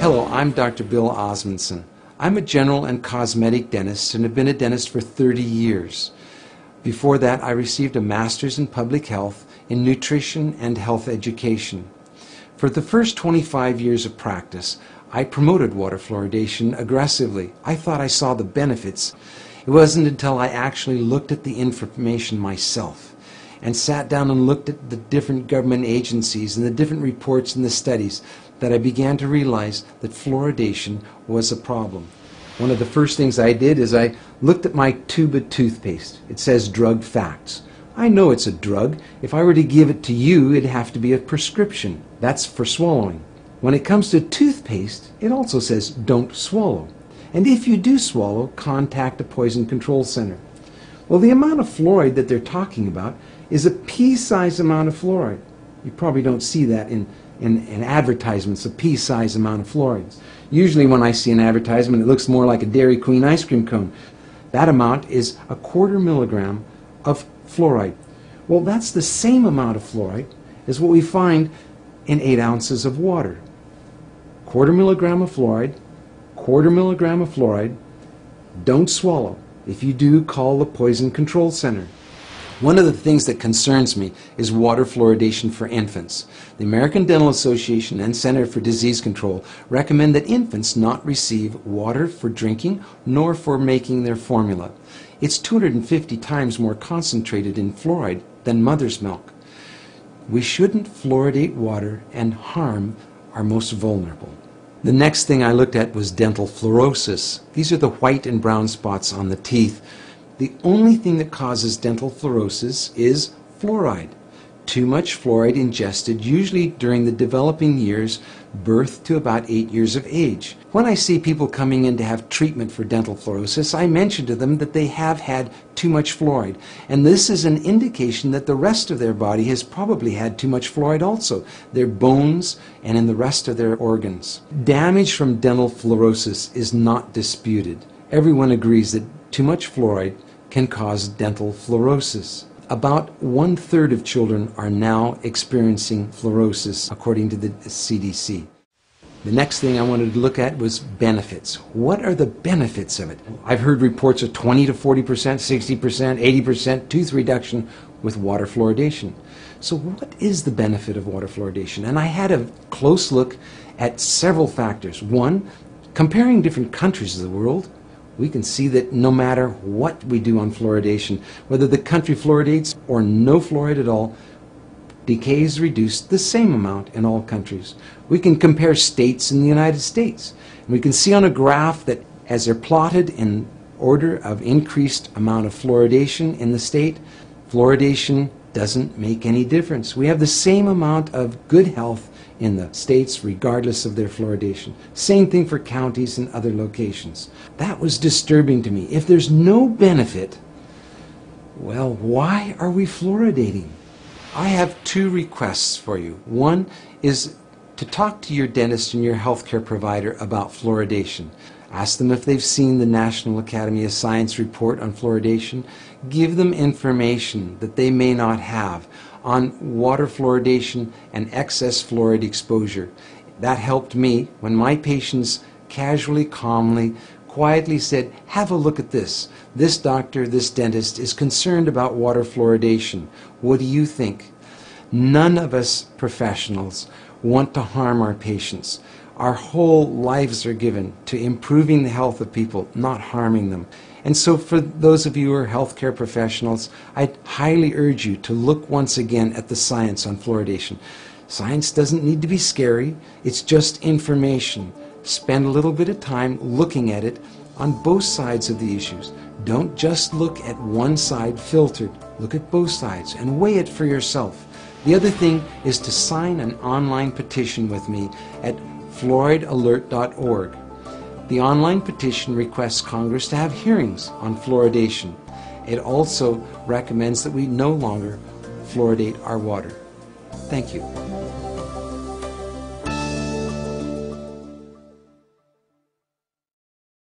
Hello, I'm Dr. Bill Osmondson. I'm a general and cosmetic dentist and have been a dentist for 30 years. Before that, I received a master's in public health in nutrition and health education. For the first 25 years of practice, I promoted water fluoridation aggressively. I thought I saw the benefits. It wasn't until I actually looked at the information myself and sat down and looked at the different government agencies and the different reports and the studies that I began to realize that fluoridation was a problem. One of the first things I did is I looked at my tube of toothpaste. It says drug facts. I know it's a drug. If I were to give it to you, it'd have to be a prescription. That's for swallowing. When it comes to toothpaste, it also says don't swallow. And if you do swallow, contact a poison control center. Well, the amount of fluoride that they're talking about is a pea-sized amount of fluoride. You probably don't see that in advertisements, a pea-sized amount of fluoride. Usually when I see an advertisement, it looks more like a Dairy Queen ice cream cone. That amount is 1/4 milligram of fluoride. Well, that's the same amount of fluoride as what we find in 8 ounces of water. 1/4 milligram of fluoride, 1/4 milligram of fluoride. Don't swallow. If you do, call the Poison Control Center. One of the things that concerns me is water fluoridation for infants. The American Dental Association and Center for Disease Control recommend that infants not receive water for drinking nor for making their formula. It's 250 times more concentrated in fluoride than mother's milk. We shouldn't fluoridate water and harm our most vulnerable. The next thing I looked at was dental fluorosis. These are the white and brown spots on the teeth. The only thing that causes dental fluorosis is fluoride. Too much fluoride ingested, usually during the developing years, birth to about 8 years of age. When I see people coming in to have treatment for dental fluorosis, I mention to them that they have had too much fluoride. And this is an indication that the rest of their body has probably had too much fluoride also, their bones and in the rest of their organs. Damage from dental fluorosis is not disputed. Everyone agrees that too much fluoride can cause dental fluorosis. About 1/3 of children are now experiencing fluorosis, according to the CDC. The next thing I wanted to look at was benefits. What are the benefits of it? I've heard reports of 20 to 40%, 60%, 80% tooth reduction with water fluoridation. So what is the benefit of water fluoridation? And I had a close look at several factors. One, comparing different countries of the world, we can see that no matter what we do on fluoridation, whether the country fluoridates or no fluoride at all, decay is reduced the same amount in all countries. We can compare states in the United States. And we can see on a graph that as they're plotted in order of increased amount of fluoridation in the state, fluoridation doesn't make any difference. We have the same amount of good health in the states regardless of their fluoridation. Same thing for counties and other locations. That was disturbing to me. If there's no benefit, well, why are we fluoridating? I have 2 requests for you. One is to talk to your dentist and your healthcare provider about fluoridation. Ask them if they've seen the National Academy of Science report on fluoridation. Give them information that they may not have on water fluoridation and excess fluoride exposure. That helped me when my patients casually, calmly, quietly said, have a look at this. This doctor, this dentist is concerned about water fluoridation. What do you think? None of us professionals want to harm our patients. Our whole lives are given to improving the health of people, not harming them. And so for those of you who are healthcare professionals, I highly urge you to look once again at the science on fluoridation. Science doesn't need to be scary. It's just information. Spend a little bit of time looking at it on both sides of the issues. Don't just look at one side filtered. Look at both sides and weigh it for yourself. The other thing is to sign an online petition with me at fluoridealert.org. The online petition requests Congress to have hearings on fluoridation. It also recommends that we no longer fluoridate our water. Thank you.